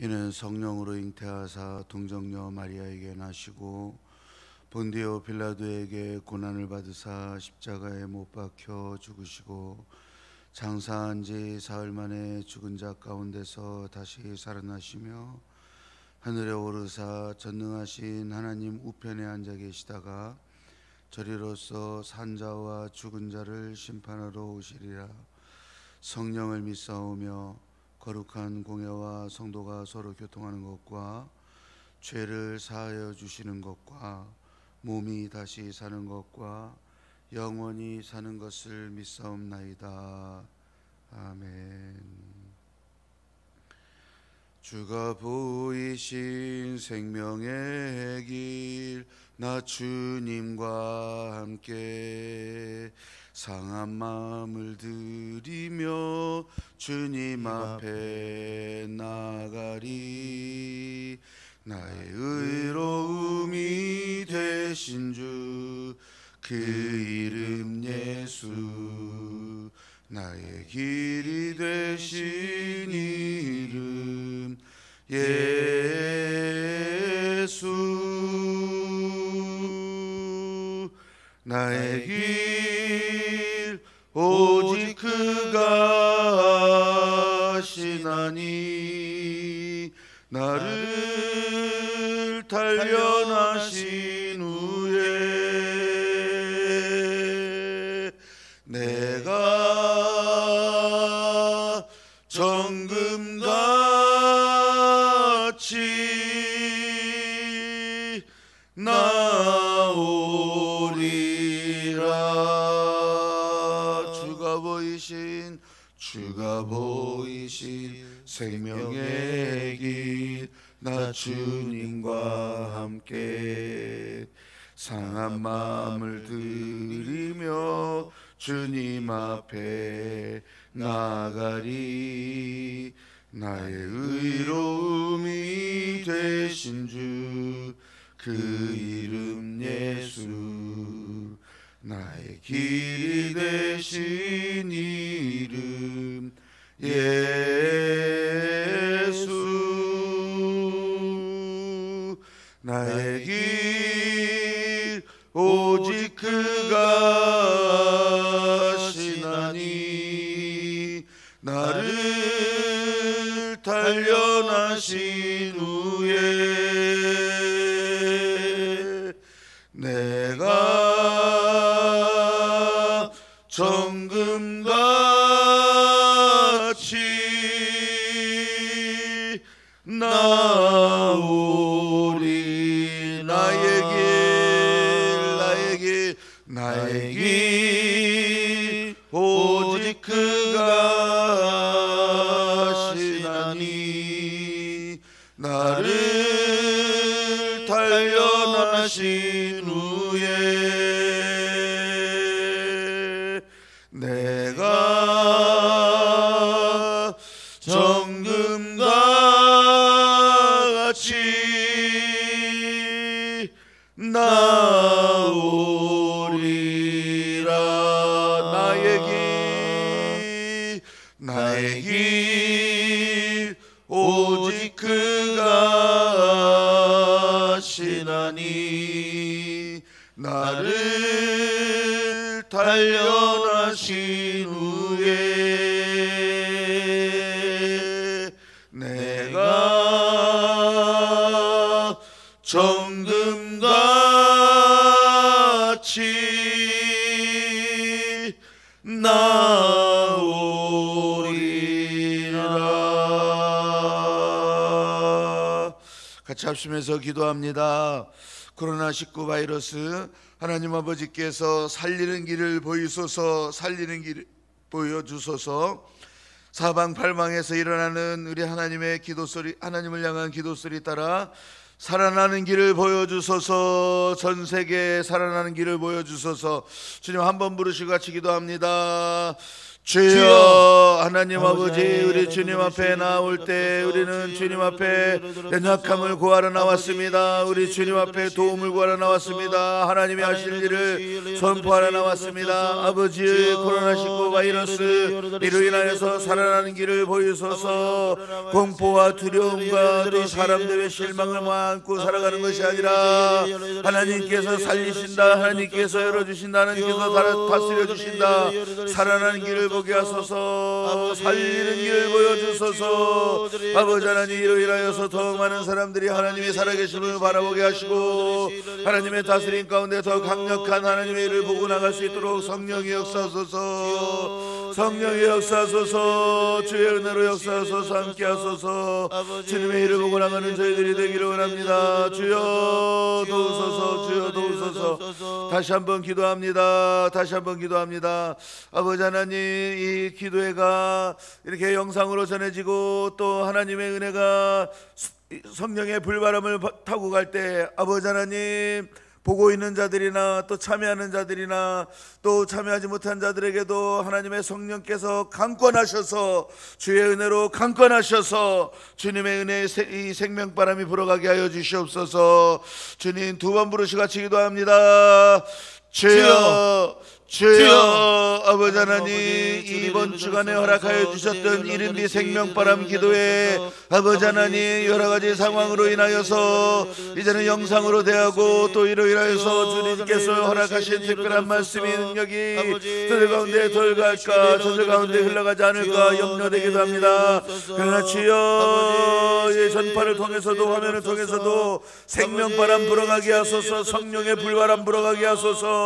이는 성령으로 잉태하사 동정녀 마리아에게 나시고 본디오 빌라도에게 고난을 받으사 십자가에 못 박혀 죽으시고 장사한 지 사흘 만에 죽은 자 가운데서 다시 살아나시며 하늘에 오르사 전능하신 하나님 우편에 앉아 계시다가 저리로서 산자와 죽은 자를 심판하러 오시리라. 성령을 믿사오며 거룩한 공예와 성도가 서로 교통하는 것과 죄를 사하여 주시는 것과 몸이 다시 사는 것과 영원히 사는 것을 믿사옵나이다. 아멘. 주가 보이신 생명의 길, 나 주님과 함께 상한 마음을 들이며 주님 앞에 나가리. 나의 의로움이 되신 주, 그 이름 예수. 나의 길이 되신 이름 예수. 나의 길 오직 그가 하시나니 나를 단련하신 후에 내가 정금같이 나오리라. 주가 보이신 생명의 길, 나 주님과 함께 상한 마음을 들이며 주님 앞에 나가리. 나의 의로움이 되신 주, 그 이름 예수. 나의 길이 되신 이름 예수. 나의 길 오직 그가 하시나니 나를 단련하신 후에 내가 정금같이 나오리. 나의 길 오직 그가 하시나니 나를 단련하신 후에 내가 정금같이 나오리라. 나의 길 오직 그가 하시나니 나를 단련하신 후에 내가 정금같이 나오리라. 같이 합심해서 기도합니다. 코로나19 바이러스, 하나님 아버지께서 살리는 길을 보여주소서. 사방팔방에서 일어나는 우리 하나님의 기도소리, 하나님을 향한 기도소리 따라 살아나는 길을 보여주소서. 전 세계에 살아나는 길을 보여주소서. 주님, 한번 부르시고 같이 기도합니다. 주여 하나님 아버지, 우리 주님 앞에 나올 때 우리는 주님 앞에 연약함을 구하러 나왔습니다. 우리 주님 앞에 도움을 구하러 나왔습니다. 하나님이 하실 일을 선포하러 나왔습니다. 아버지, 코로나19 바이러스 이로 인하여서 살아나는 길을 보이소서. 공포와 두려움과 또 사람들의 실망을 안고 살아가는 것이 아니라 하나님께서 살리신다, 하나님께서 열어주신다, 하나님께서 다스려 주신다. 살아나는 길을 보게 하소서. 살리는 길을 보여주소서. 아버지 하나님, 이로 인하여서 더 많은 사람들이 하나님의 살아계심을 바라보게 하시고 하나님의 다스림 가운데 더 강력한 하나님의 일을 보고 나갈 수 있도록 성령이 역사하소서. 성령이 역사하소서. 주의 은혜로 역사하소서. 함께 하소서. 주님의 일을 보고 나가는 저희들이 되기를 원합니다. 주여 도우소서. 주여 도우소서. 다시 한번 기도합니다. 다시 한번 기도합니다. 아버지 하나님, 이 기도회가 이렇게 영상으로 전해지고 또 하나님의 은혜가 성령의 불바람을 타고 갈 때 아버지 하나님, 보고 있는 자들이나 또 참여하는 자들이나 또 참여하지 못한 자들에게도 하나님의 성령께서 강권하셔서 주의 은혜로 강권하셔서 주님의 은혜의 이 생명바람이 불어가게 하여 주시옵소서. 주님, 두 번 부르시 같이 기도합니다. 주여, 주여. 아버지 하나님, 이번 주간에 허락하여 주셨던 이른비 생명바람 기도회, 아버지 하나님, 여러가지 상황으로 인하여서 이제는 영상으로 대하고 또 이로 인하여서 주님께서 허락하신 특별한 말씀이 능력이 저들 가운데 덜갈까, 저들 가운데 흘러가지 않을까 염려되기도 합니다. 그러나 주여, 이 전파를 통해서도 화면을 통해서도 생명바람 불어가게 하소서. 성령의 불바람 불어가게 하소서.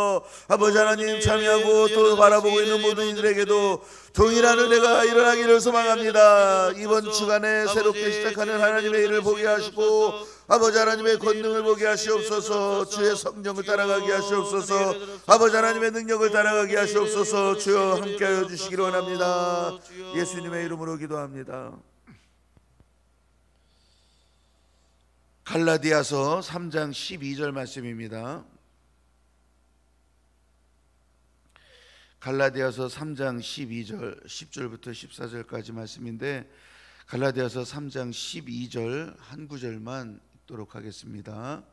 아버지 하나님, 참여하고 또 바라보고 있는 모든 이들에게도 동일한 은혜가 일어나기를 소망합니다. 이번 주간에 새롭게 시작하는 하나님의 일을 보게 하시고 아버지 하나님의 권능을 보게 하시옵소서. 주의 성령을 따라가게 하시옵소서. 아버지 하나님의 능력을 따라가게 하시옵소서. 주여 함께하여 주시기를 원합니다. 예수님의 이름으로 기도합니다. 갈라디아서 3장 12절 말씀입니다. 갈라디아서 3장 12절 10절부터 14절까지 말씀인데 갈라디아서 3장 12절 한 구절만 읽도록 하겠습니다.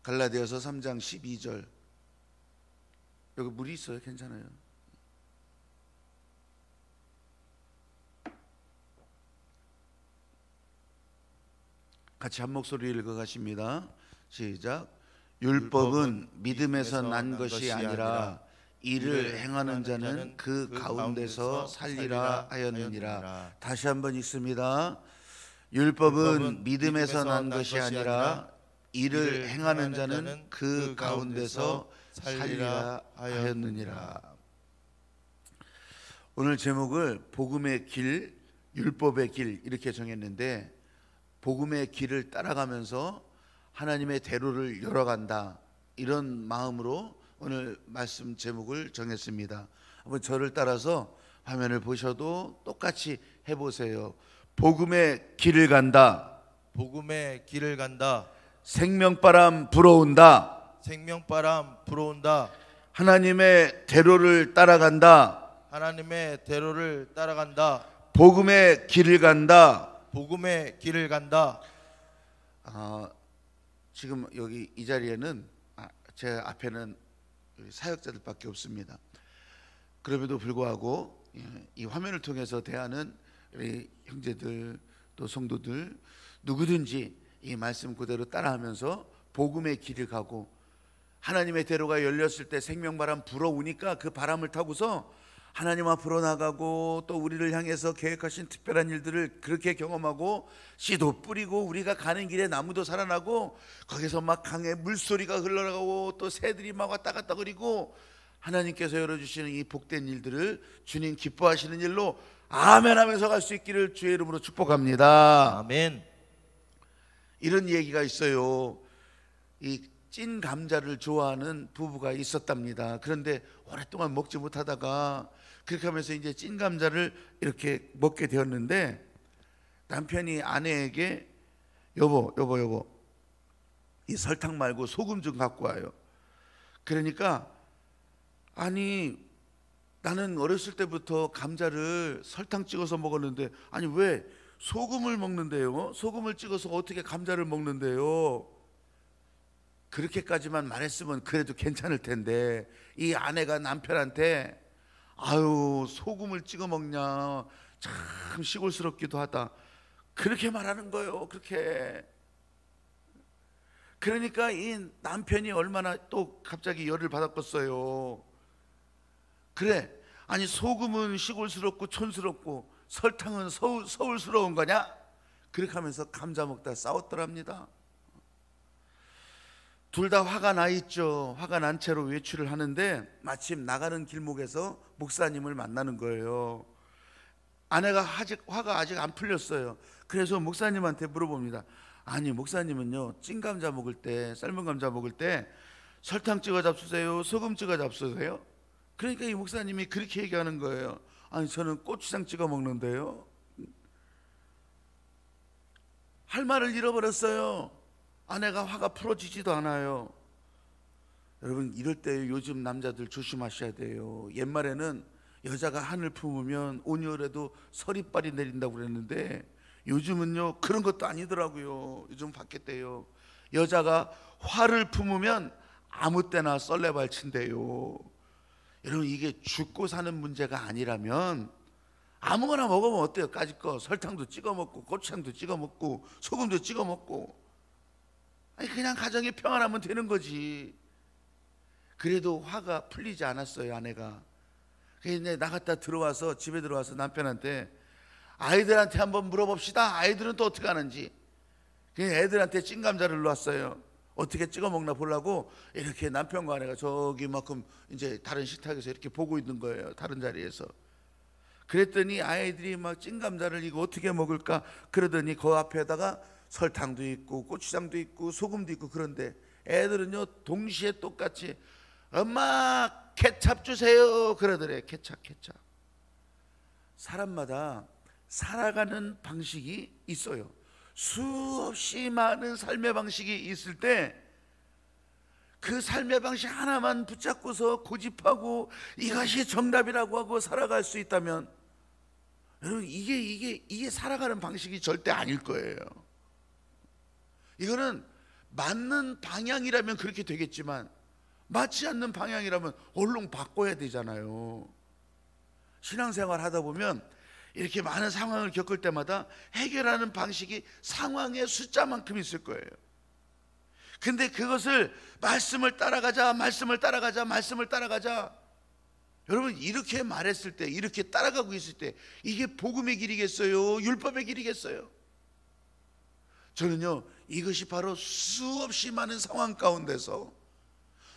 갈라디아서 3장 12절. 여기 물이 있어요. 괜찮아요. 같이 한 목소리 읽어가십니다. 시작. 율법은 믿음에서 난 것이 아니라 이를 행하는 자는 그 가운데서 살리라 하였느니라. 다시 한번 읽습니다. 율법은 믿음에서 난 것이 아니라 이를 행하는 자는 그 가운데서 살리라 하였느니라. 오늘 제목을 복음의 길, 율법의 길 이렇게 정했는데, 복음의 길을 따라가면서 하나님의 대로를 열어간다, 이런 마음으로 오늘 말씀 제목을 정했습니다. 한번 저를 따라서 화면을 보셔도 똑같이 해보세요. 복음의 길을 간다. 복음의 길을 간다. 생명바람 불어온다. 생명바람 불어온다. 하나님의 대로를 따라간다. 하나님의 대로를 따라간다. 복음의 길을 간다. 복음의 길을 간다. 지금 여기 이 자리에는 제 앞에는 사역자들밖에 없습니다. 그럼에도 불구하고 이 화면을 통해서 대하는 우리 형제들 또 성도들 누구든지 이 말씀 그대로 따라하면서 복음의 길을 가고, 하나님의 대로가 열렸을 때 생명바람 불어오니까 그 바람을 타고서 하나님 앞으로 나가고 또 우리를 향해서 계획하신 특별한 일들을 그렇게 경험하고 씨도 뿌리고 우리가 가는 길에 나무도 살아나고 거기서 막 강에 물소리가 흘러나가고 또 새들이 막 왔다 갔다 그리고 하나님께서 열어주시는 이 복된 일들을 주님 기뻐하시는 일로 아멘 하면서 갈 수 있기를 주의 이름으로 축복합니다. 아멘. 이런 얘기가 있어요. 이 찐 감자를 좋아하는 부부가 있었답니다. 그런데 오랫동안 먹지 못하다가 그렇게 하면서 이제 찐 감자를 이렇게 먹게 되었는데, 남편이 아내에게 여보 이 설탕 말고 소금 좀 갖고 와요. 그러니까 아니 나는 어렸을 때부터 감자를 설탕 찍어서 먹었는데, 아니 왜 소금을 먹는데요? 소금을 찍어서 어떻게 감자를 먹는데요? 그렇게까지만 말했으면 그래도 괜찮을 텐데, 이 아내가 남편한테 아유 소금을 찍어 먹냐, 참 시골스럽기도 하다, 그렇게 말하는 거예요. 그렇게. 그러니까 이 남편이 얼마나 또 갑자기 열을 받았겠어요. 그래, 아니 소금은 시골스럽고 촌스럽고 설탕은 서울스러운 거냐? 그렇게 하면서 감자 먹다 싸웠더랍니다. 둘 다 화가 나 있죠. 화가 난 채로 외출을 하는데 마침 나가는 길목에서 목사님을 만나는 거예요. 아내가 화가 아직 안 풀렸어요. 그래서 목사님한테 물어봅니다. 아니 목사님은요 찐감자 먹을 때, 삶은 감자 먹을 때 설탕 찍어 잡수세요, 소금 찍어 잡수세요? 그러니까 이 목사님이 그렇게 얘기하는 거예요. 아니 저는 고추장 찍어 먹는데요. 할 말을 잃어버렸어요. 아내가 화가 풀어지지도 않아요. 여러분 이럴 때 요즘 남자들 조심하셔야 돼요. 옛말에는 여자가 한을 품으면 온열에도 서리빨이 내린다고 그랬는데 요즘은요 그런 것도 아니더라고요. 요즘 바뀌었대요. 여자가 화를 품으면 아무 때나 썰레발친대요. 여러분 이게 죽고 사는 문제가 아니라면 아무거나 먹으면 어때요? 까짓거 설탕도 찍어 먹고 고추장도 찍어 먹고 소금도 찍어 먹고, 아니 그냥 가정이 평안하면 되는 거지. 그래도 화가 풀리지 않았어요 아내가. 그래서 나갔다 들어와서 집에 들어와서 남편한테 아이들한테 한번 물어봅시다. 아이들은 또 어떻게 하는지. 그냥 애들한테 찐감자를 놨어요. 어떻게 찍어 먹나 보려고 이렇게 남편과 아내가 저기만큼 이제 다른 식탁에서 이렇게 보고 있는 거예요. 다른 자리에서. 그랬더니 아이들이 막 찐감자를 이거 어떻게 먹을까 그러더니 그 앞에다가 설탕도 있고 고추장도 있고 소금도 있고, 그런데 애들은요 동시에 똑같이 엄마 케찹 주세요 그러더래. 케찹. 사람마다 살아가는 방식이 있어요. 수없이 많은 삶의 방식이 있을 때 그 삶의 방식 하나만 붙잡고서 고집하고 이것이 정답이라고 하고 살아갈 수 있다면 여러분 이게 살아가는 방식이 절대 아닐 거예요. 이거는 맞는 방향이라면 그렇게 되겠지만 맞지 않는 방향이라면 얼른 바꿔야 되잖아요. 신앙생활 하다 보면 이렇게 많은 상황을 겪을 때마다 해결하는 방식이 상황의 숫자만큼 있을 거예요. 근데 그것을 말씀을 따라가자 여러분 이렇게 말했을 때, 이렇게 따라가고 있을 때 이게 복음의 길이겠어요? 율법의 길이겠어요? 저는요 이것이 바로 수없이 많은 상황 가운데서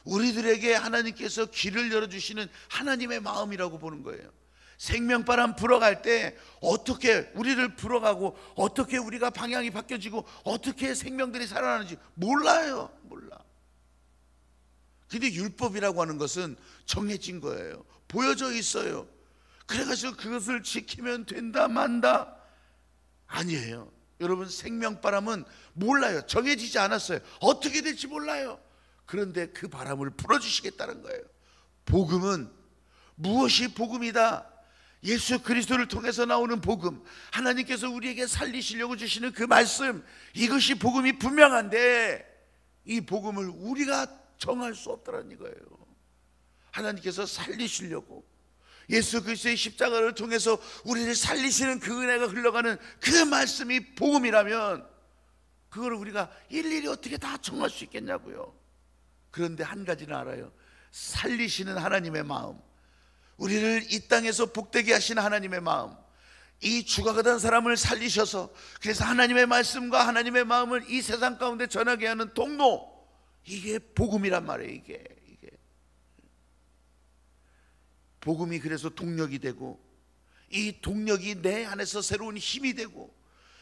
우리들에게 하나님께서 길을 열어주시는 하나님의 마음이라고 보는 거예요. 생명바람 불어갈 때 어떻게 우리를 불어가고 어떻게 우리가 방향이 바뀌어지고 어떻게 생명들이 살아나는지 몰라요. 몰라. 근데 율법이라고 하는 것은 정해진 거예요. 보여져 있어요. 그래가지고 그것을 지키면 된다 만다 아니에요. 여러분 생명바람은 몰라요. 정해지지 않았어요. 어떻게 될지 몰라요. 그런데 그 바람을 불어주시겠다는 거예요. 복음은 무엇이 복음이다? 예수 그리스도를 통해서 나오는 복음, 하나님께서 우리에게 살리시려고 주시는 그 말씀, 이것이 복음이 분명한데 이 복음을 우리가 정할 수 없다는 이거예요. 하나님께서 살리시려고 예수 그리스도의 십자가를 통해서 우리를 살리시는 그 은혜가 흘러가는 그 말씀이 복음이라면 그걸 우리가 일일이 어떻게 다 정할 수 있겠냐고요. 그런데 한 가지는 알아요. 살리시는 하나님의 마음, 우리를 이 땅에서 복되게 하시는 하나님의 마음, 이 죽어가던 사람을 살리셔서 그래서 하나님의 말씀과 하나님의 마음을 이 세상 가운데 전하게 하는 통로, 이게 복음이란 말이에요. 이게 복음이 그래서 동력이 되고 이 동력이 내 안에서 새로운 힘이 되고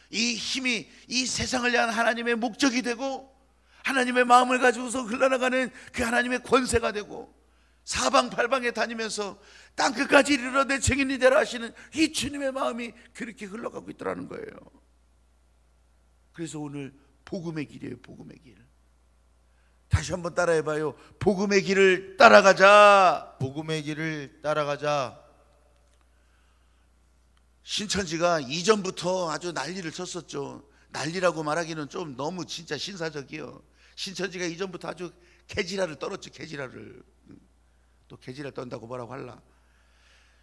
이 힘이 이 세상을 향한 하나님의 목적이 되고 하나님의 마음을 가지고서 흘러나가는 그 하나님의 권세가 되고 사방팔방에 다니면서 땅끝까지 이르러 내 증인이 되라 하시는 이 주님의 마음이 그렇게 흘러가고 있더라는 거예요. 그래서 오늘 복음의 길이에요. 복음의 길. 다시 한번 따라해봐요. 복음의 길을 따라가자. 복음의 길을 따라가자. 신천지가 이전부터 아주 난리를 쳤었죠. 난리라고 말하기는 좀 너무 진짜 신사적이요. 신천지가 이전부터 아주 개지랄을 떨었죠. 개지랄을. 또 개지랄 떤다고 뭐라고 할라.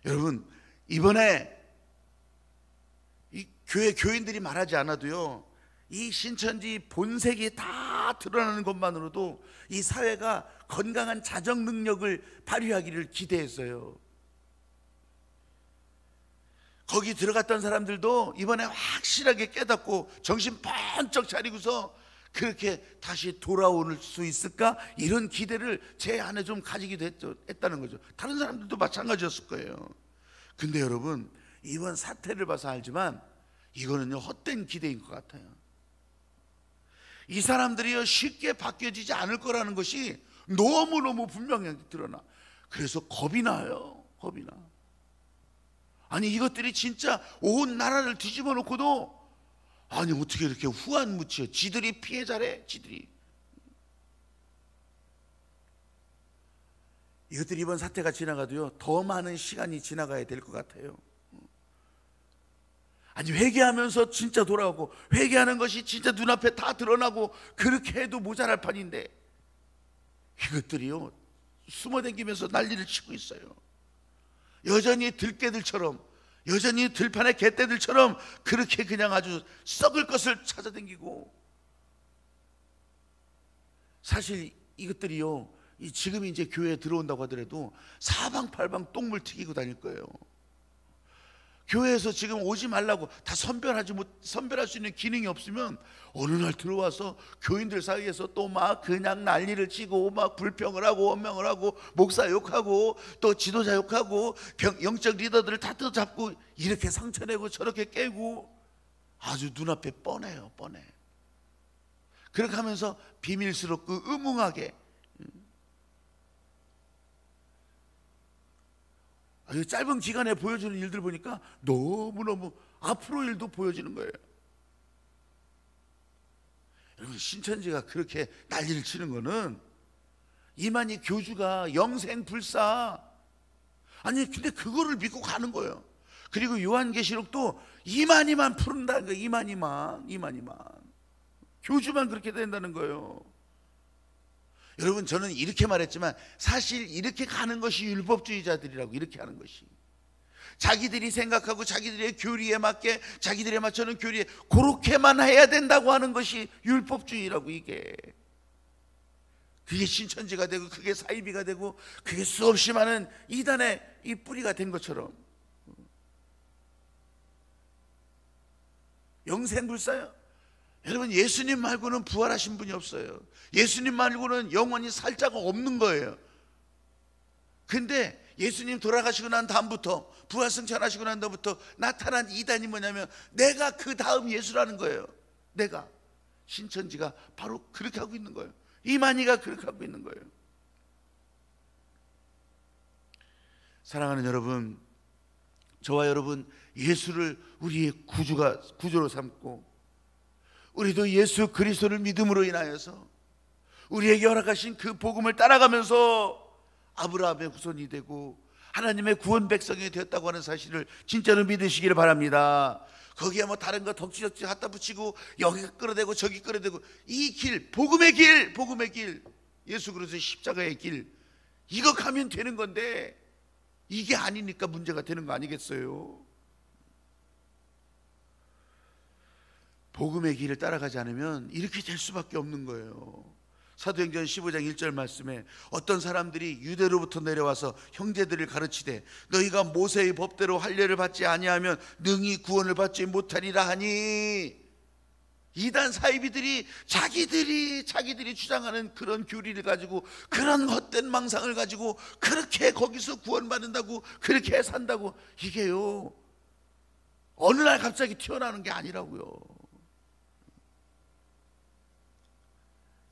여러분, 이번에 이 교인들이 말하지 않아도요, 이 신천지 본색이 다 드러나는 것만으로도 이 사회가 건강한 자정 능력을 발휘하기를 기대했어요. 거기 들어갔던 사람들도 이번에 확실하게 깨닫고 정신 번쩍 차리고서 그렇게 다시 돌아올 수 있을까? 이런 기대를 제 안에 좀 가지기도 했다는 거죠. 다른 사람들도 마찬가지였을 거예요. 근데 여러분, 이번 사태를 봐서 알지만 이거는요, 헛된 기대인 것 같아요. 이 사람들이요, 쉽게 바뀌어지지 않을 거라는 것이 너무너무 분명하게 드러나. 그래서 겁이 나요. 겁이 나. 아니, 이것들이 진짜 온 나라를 뒤집어 놓고도, 아니 어떻게 이렇게 후한무치여. 지들이 피해자래. 지들이. 이것들이 이번 사태가 지나가도요, 더 많은 시간이 지나가야 될 것 같아요. 아니, 회개하면서 진짜 돌아오고, 회개하는 것이 진짜 눈앞에 다 드러나고, 그렇게 해도 모자랄 판인데 이것들이요, 숨어다니면서 난리를 치고 있어요. 여전히 들깨들처럼, 여전히 들판의 개떼들처럼 그렇게 그냥 아주 썩을 것을 찾아다니고. 사실 이것들이요, 지금 이제 교회에 들어온다고 하더라도 사방팔방 똥물 튀기고 다닐 거예요. 교회에서 지금 오지 말라고 다 선별할 수 있는 기능이 없으면 어느 날 들어와서 교인들 사이에서 또 막 그냥 난리를 치고 막 불평을 하고 원망을 하고 목사 욕하고 또 지도자 욕하고 영적 리더들을 다 뜯어잡고 이렇게 상처내고 저렇게 깨고 아주 눈앞에 뻔해요. 뻔해. 그렇게 하면서 비밀스럽고 음흉하게, 짧은 기간에 보여주는 일들 보니까 너무너무 앞으로 일도 보여지는 거예요. 여러분, 신천지가 그렇게 난리를 치는 거는 이만희 교주가 영생불사, 아니 근데 그거를 믿고 가는 거예요. 그리고 요한계시록도 이만희만 푸른다는 거예요. 이만희만 교주만 그렇게 된다는 거예요. 여러분, 저는 이렇게 말했지만 사실 이렇게 가는 것이 율법주의자들이라고. 이렇게 하는 것이 자기들이 생각하고 자기들의 교리에 맞게 자기들에 맞추는 교리에 그렇게만 해야 된다고 하는 것이 율법주의라고. 그게 신천지가 되고 그게 사이비가 되고 그게 수없이 많은 이단의 이 뿌리가 된 것처럼. 영생불사요? 여러분, 예수님 말고는 부활하신 분이 없어요. 예수님 말고는 영원히 살 자가 없는 거예요. 근데 예수님 돌아가시고 난 다음부터, 부활승천하시고 난 다음부터 나타난 이단이 뭐냐면 내가 그 다음 예수라는 거예요. 내가. 신천지가 바로 그렇게 하고 있는 거예요. 이만희가 그렇게 하고 있는 거예요. 사랑하는 여러분, 저와 여러분, 예수를 우리의 구주로 삼고 우리도 예수 그리스도를 믿음으로 인하여서 우리에게 허락하신 그 복음을 따라가면서 아브라함의 후손이 되고 하나님의 구원 백성이 되었다고 하는 사실을 진짜로 믿으시기를 바랍니다. 거기에 뭐 다른 거 덕지덕지 갖다 붙이고 여기 끌어대고 저기 끌어대고, 이 길, 복음의 길, 예수 그리스도의 십자가의 길, 이거 가면 되는 건데 이게 아니니까 문제가 되는 거 아니겠어요? 복음의 길을 따라가지 않으면 이렇게 될 수밖에 없는 거예요. 사도행전 15장 1절 말씀에 어떤 사람들이 유대로부터 내려와서 형제들을 가르치되 너희가 모세의 법대로 할례를 받지 아니하면 능히 구원을 받지 못하리라 하니, 이단 사이비들이 자기들이 주장하는 그런 교리를 가지고 그런 헛된 망상을 가지고 그렇게 거기서 구원받는다고 그렇게 산다고, 이게요 어느 날 갑자기 튀어나오는 게 아니라고요.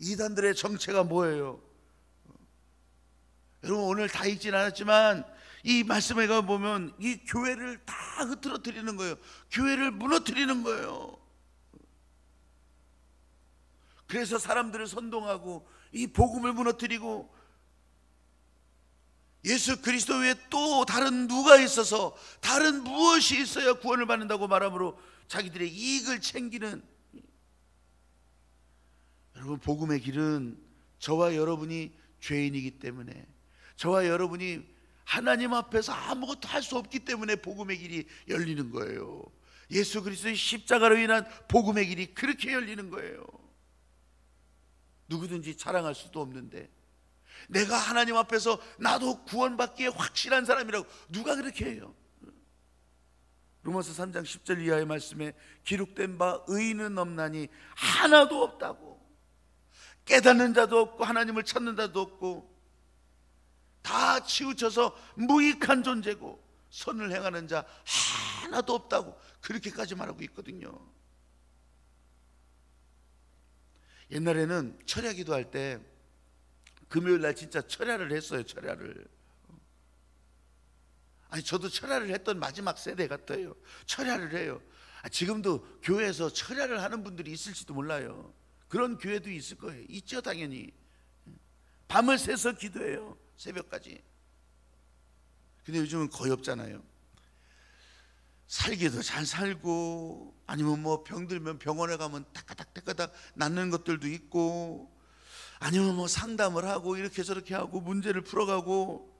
이단들의 정체가 뭐예요? 여러분, 오늘 다 읽진 않았지만 이 말씀에 가보면 이 교회를 다 흐트러뜨리는 거예요. 교회를 무너뜨리는 거예요. 그래서 사람들을 선동하고 이 복음을 무너뜨리고 예수 그리스도 외에 또 다른 누가 있어서, 다른 무엇이 있어야 구원을 받는다고 말함으로 자기들의 이익을 챙기는, 여러분, 복음의 길은 저와 여러분이 죄인이기 때문에, 저와 여러분이 하나님 앞에서 아무것도 할 수 없기 때문에 복음의 길이 열리는 거예요. 예수 그리스도의 십자가로 인한 복음의 길이 그렇게 열리는 거예요. 누구든지 자랑할 수도 없는데, 내가 하나님 앞에서 나도 구원받기에 확실한 사람이라고 누가 그렇게 해요? 로마서 3장 10절 이하의 말씀에 기록된 바 의인은 없나니 하나도 없다고. 깨닫는 자도 없고 하나님을 찾는 자도 없고 다 치우쳐서 무익한 존재고 선을 행하는 자 하나도 없다고 그렇게까지 말하고 있거든요. 옛날에는 철야 기도할 때 금요일 날 진짜 철야를 했어요. 철야를. 아니, 저도 철야를 했던 마지막 세대 같아요. 철야를 해요. 지금도 교회에서 철야를 하는 분들이 있을지도 몰라요. 그런 교회도 있을 거예요. 있죠, 당연히. 밤을 새서 기도해요, 새벽까지. 근데 요즘은 거의 없잖아요. 살기도 잘 살고, 아니면 뭐 병들면 병원에 가면 따까닥 낫는 것들도 있고, 아니면 뭐 상담을 하고 이렇게 저렇게 하고 문제를 풀어가고.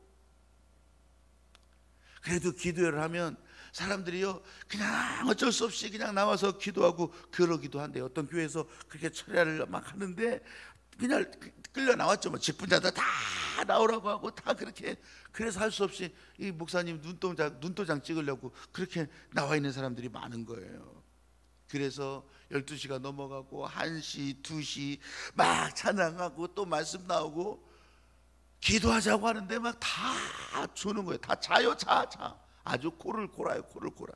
그래도 기도회를 하면 사람들이요 그냥 어쩔 수 없이 그냥 나와서 기도하고 그러기도 한대요. 어떤 교회에서 그렇게 철야를 막 하는데 그냥 끌려 나왔죠. 뭐 직분자들 다 나오라고 하고 다 그렇게. 그래서 할 수 없이 이 목사님 눈도장 찍으려고 그렇게 나와 있는 사람들이 많은 거예요. 그래서 12시가 넘어가고 1시, 2시 막 찬양하고 또 말씀 나오고 기도하자고 하는데 막 다 주는 거예요. 다 자요. 자. 아주 코를 골아요. 코를 골아.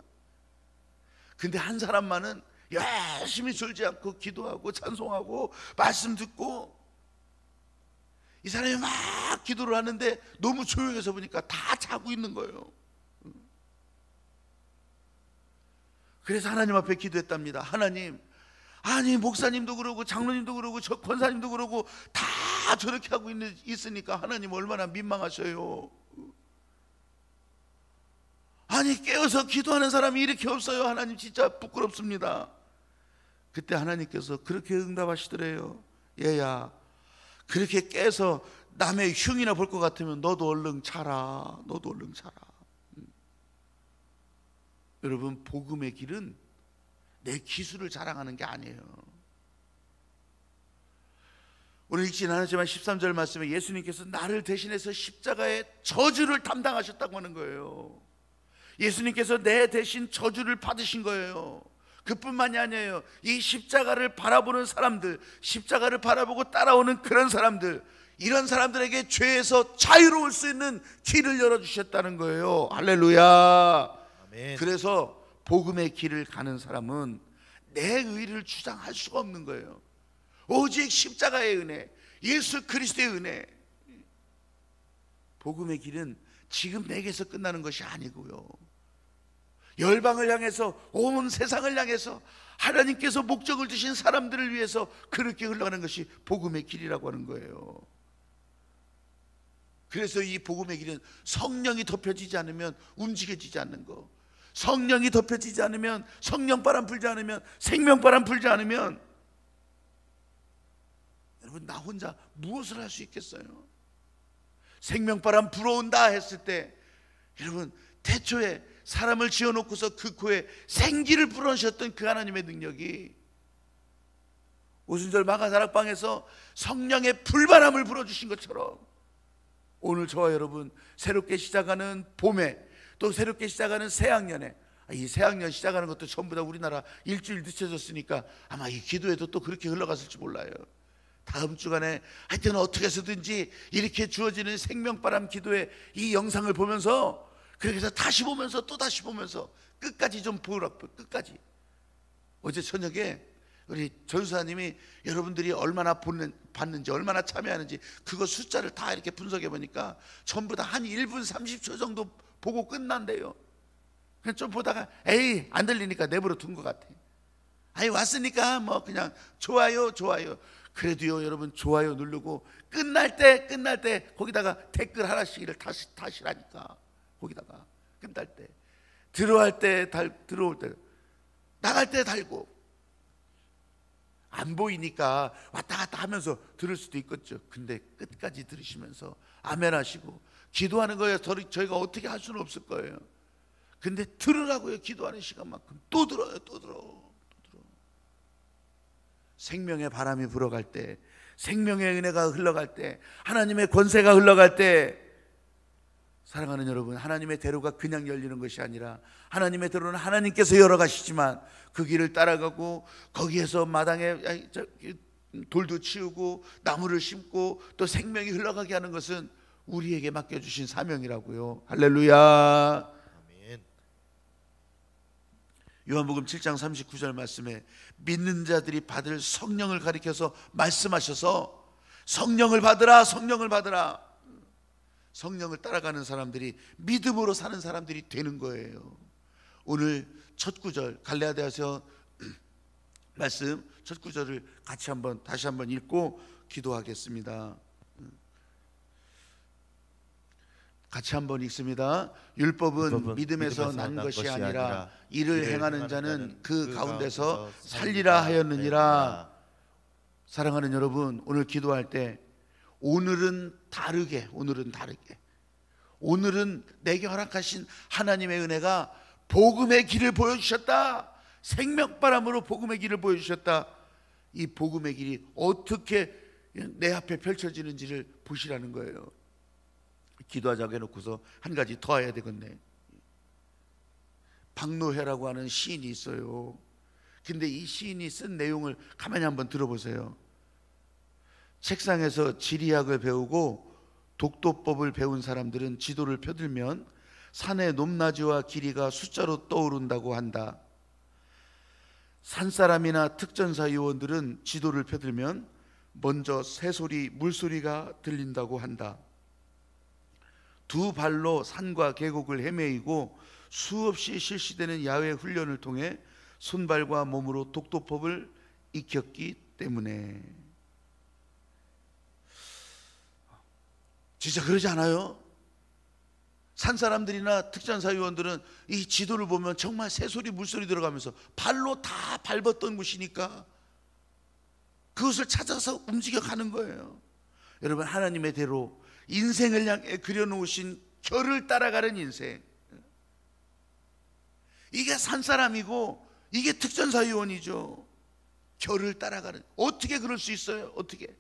근데 한 사람만은 열심히 졸지 않고 기도하고 찬송하고 말씀 듣고, 이 사람이 막 기도를 하는데 너무 조용해서 보니까 다 자고 있는 거예요. 그래서 하나님 앞에 기도했답니다. 하나님, 아니 목사님도 그러고 장로님도 그러고 저 권사님도 그러고 다 저렇게 하고 있으니까 하나님 얼마나 민망하셔요. 아니 깨어서 기도하는 사람이 이렇게 없어요. 하나님 진짜 부끄럽습니다. 그때 하나님께서 그렇게 응답하시더래요. 얘야, 그렇게 깨서 남의 흉이나 볼 것 같으면 너도 얼른 자라. 너도 얼른 자라. 여러분, 복음의 길은 내 기술을 자랑하는 게 아니에요. 오늘 읽진 않았지만 13절 말씀에 예수님께서 나를 대신해서 십자가의 저주를 담당하셨다고 하는 거예요. 예수님께서 내 대신 저주를 받으신 거예요. 그뿐만이 아니에요. 이 십자가를 바라보는 사람들, 십자가를 바라보고 따라오는 그런 사람들, 이런 사람들에게 죄에서 자유로울 수 있는 길을 열어주셨다는 거예요. 할렐루야. 아멘. 그래서 복음의 길을 가는 사람은 내 의를 주장할 수가 없는 거예요. 오직 십자가의 은혜, 예수 그리스도의 은혜. 복음의 길은 지금 내게서 끝나는 것이 아니고요, 열방을 향해서, 온 세상을 향해서 하나님께서 목적을 두신 사람들을 위해서 그렇게 흘러가는 것이 복음의 길이라고 하는 거예요. 그래서 이 복음의 길은 성령이 덮여지지 않으면 움직여지지 않는 거, 성령이 덮여지지 않으면, 성령바람 불지 않으면, 생명바람 불지 않으면 여러분, 나 혼자 무엇을 할 수 있겠어요? 생명바람 불어온다 했을 때 여러분, 태초에 사람을 지어놓고서 그 코에 생기를 불어넣으셨던 그 하나님의 능력이 오순절 마가다락방에서 성령의 불바람을 불어주신 것처럼 오늘 저와 여러분 새롭게 시작하는 봄에, 또 새롭게 시작하는 새학년에, 이 새학년 시작하는 것도 전부 다 우리나라 일주일 늦춰졌으니까 아마 이 기도에도 또 그렇게 흘러갔을지 몰라요. 다음 주간에 하여튼 어떻게 해서든지 이렇게 주어지는 생명바람 기도의 이 영상을 보면서, 그렇게 해서 다시 보면서 또 다시 보면서 끝까지 좀 보라고. 끝까지. 어제 저녁에 우리 전수사님이 여러분들이 얼마나 봤는지, 얼마나 참여하는지 그거 숫자를 다 이렇게 분석해 보니까 전부 다 한 1분 30초 정도 보고 끝난대요. 그냥 좀 보다가 에이 안 들리니까 내버려 둔 것 같아. 아니 왔으니까 뭐 그냥 좋아요. 그래도요 여러분 좋아요 누르고 끝날 때 거기다가 댓글 하나씩을 다시라니까. 거기다가 끝날 때 들어올 때 나갈 때 달고. 안 보이니까 왔다 갔다 하면서 들을 수도 있겠죠. 근데 끝까지 들으시면서 아멘 하시고 기도하는 거예요. 저희가 어떻게 할 수는 없을 거예요. 근데 들으라고요. 기도하는 시간만큼 또 들어요. 또 들어. 생명의 바람이 불어갈 때, 생명의 은혜가 흘러갈 때, 하나님의 권세가 흘러갈 때, 사랑하는 여러분, 하나님의 대로가 그냥 열리는 것이 아니라 하나님의 대로는 하나님께서 열어가시지만 그 길을 따라가고 거기에서 마당에 돌도 치우고 나무를 심고 또 생명이 흘러가게 하는 것은 우리에게 맡겨주신 사명이라고요. 할렐루야. 아멘. 요한복음 7장 39절 말씀에 믿는 자들이 받을 성령을 가리켜서 말씀하셔서 성령을 받으라, 성령을 받으라. 성령을 따라가는 사람들이 믿음으로 사는 사람들이 되는 거예요. 오늘 첫 구절 갈라디아서 말씀 첫 구절을 다시 한번 읽고 기도하겠습니다. 같이 한번 읽습니다. 율법은 믿음에서 난 것이 아니라 이를 행하는 자는 그 가운데서 살리라 하였느니라. 사랑하는 여러분, 오늘 기도할 때 오늘은 다르게 오늘은 내게 허락하신 하나님의 은혜가 복음의 길을 보여주셨다. 생명바람으로 복음의 길을 보여주셨다. 이 복음의 길이 어떻게 내 앞에 펼쳐지는지를 보시라는 거예요. 기도하자고 해놓고서 한 가지 더 해야 되겠네. 박노해라고 하는 시인이 있어요. 근데 이 시인이 쓴 내용을 가만히 한번 들어보세요. 책상에서 지리학을 배우고 독도법을 배운 사람들은 지도를 펴들면 산의 높낮이와 길이가 숫자로 떠오른다고 한다. 산사람이나 특전사 요원들은 지도를 펴들면 먼저 새소리, 물소리가 들린다고 한다. 두 발로 산과 계곡을 헤매이고 수없이 실시되는 야외 훈련을 통해 손발과 몸으로 독도법을 익혔기 때문에. 진짜 그러지 않아요? 산 사람들이나 특전사 요원들은 이 지도를 보면 정말 새소리 물소리 들어가면서 발로 다 밟았던 곳이니까 그것을 찾아서 움직여가는 거예요. 여러분, 하나님의 대로 인생을 향해 그려놓으신 결을 따라가는 인생, 이게 산사람이고 이게 특전사 요원이죠. 결을 따라가는. 어떻게 그럴 수 있어요? 어떻게?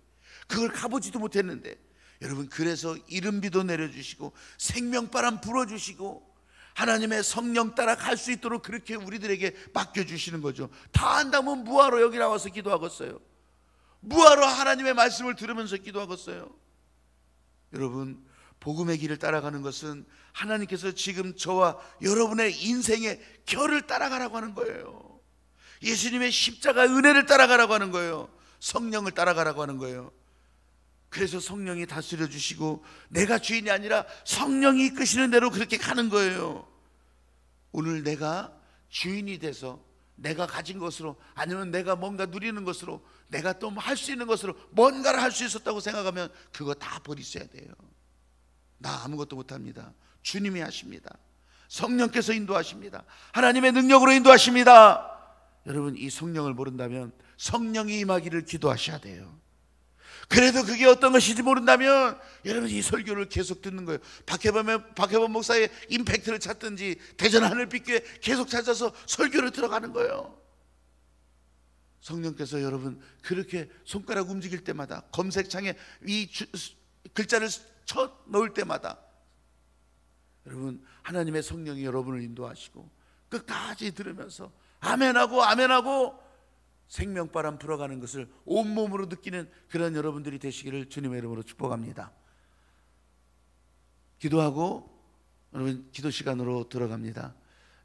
그걸 가보지도 못했는데. 여러분, 그래서 이른비도 내려주시고 생명바람 불어주시고 하나님의 성령 따라 갈 수 있도록 그렇게 우리들에게 맡겨주시는 거죠. 다 안다면 뭐하러 여기 나와서 기도하겠어요? 뭐하러 하나님의 말씀을 들으면서 기도하겠어요? 여러분, 복음의 길을 따라가는 것은 하나님께서 지금 저와 여러분의 인생의 결을 따라가라고 하는 거예요. 예수님의 십자가 은혜를 따라가라고 하는 거예요. 성령을 따라가라고 하는 거예요. 그래서 성령이 다스려 주시고 내가 주인이 아니라 성령이 이끄시는 대로 그렇게 가는 거예요. 오늘 내가 주인이 돼서 내가 가진 것으로, 아니면 내가 뭔가 누리는 것으로, 내가 또 할 수 있는 것으로 뭔가를 할 수 있었다고 생각하면 그거 다 버리셔야 돼요. 나 아무것도 못합니다. 주님이 하십니다. 성령께서 인도하십니다. 하나님의 능력으로 인도하십니다. 여러분, 이 성령을 모른다면 성령이 임하기를 기도하셔야 돼요. 그래도 그게 어떤 것인지 모른다면 여러분, 이 설교를 계속 듣는 거예요. 박혜범 목사의 임팩트를 찾든지 대전 하늘빛교회 계속 찾아서 설교를 들어가는 거예요. 성령께서 여러분 그렇게 손가락 움직일 때마다, 검색창에 이 글자를 쳐 넣을 때마다 여러분 하나님의 성령이 여러분을 인도하시고 끝까지 들으면서 아멘하고 아멘하고 생명바람 불어가는 것을 온몸으로 느끼는 그런 여러분들이 되시기를 주님의 이름으로 축복합니다. 기도하고 여러분 기도 시간으로 들어갑니다.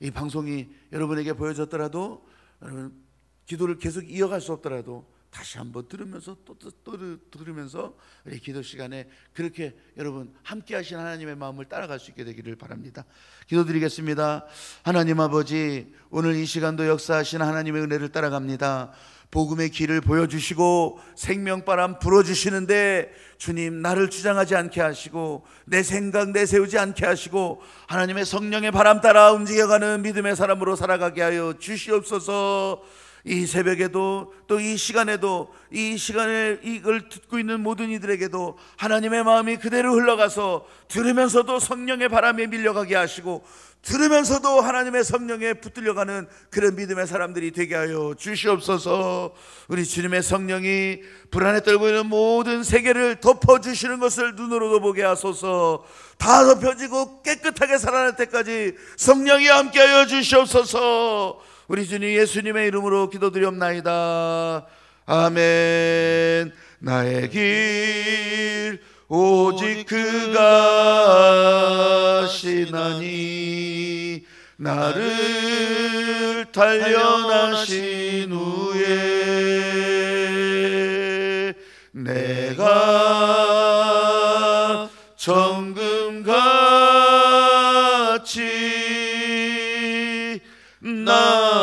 이 방송이 여러분에게 보여졌더라도, 여러분 기도를 계속 이어갈 수 없더라도 다시 한번 들으면서 또 들으면서 우리 기도 시간에 그렇게 여러분 함께 하신 하나님의 마음을 따라갈 수 있게 되기를 바랍니다. 기도드리겠습니다. 하나님 아버지, 오늘 이 시간도 역사하신 하나님의 은혜를 따라갑니다. 복음의 길을 보여주시고 생명바람 불어주시는데 주님, 나를 주장하지 않게 하시고 내 생각 내세우지 않게 하시고 하나님의 성령의 바람 따라 움직여가는 믿음의 사람으로 살아가게 하여 주시옵소서. 이 새벽에도 또 이 시간에도 이 시간에 이걸 듣고 있는 모든 이들에게도 하나님의 마음이 그대로 흘러가서 들으면서도 성령의 바람에 밀려가게 하시고 들으면서도 하나님의 성령에 붙들려가는 그런 믿음의 사람들이 되게 하여 주시옵소서. 우리 주님의 성령이 불안에 떨고 있는 모든 세계를 덮어주시는 것을 눈으로도 보게 하소서. 다 덮여지고 깨끗하게 살아날 때까지 성령이 함께하여 주시옵소서. 우리 주님 예수님의 이름으로 기도드리옵나이다. 아멘. 나의 길 오직 그가 아시나니 나를 단련하신 후에 내가 정금같이 나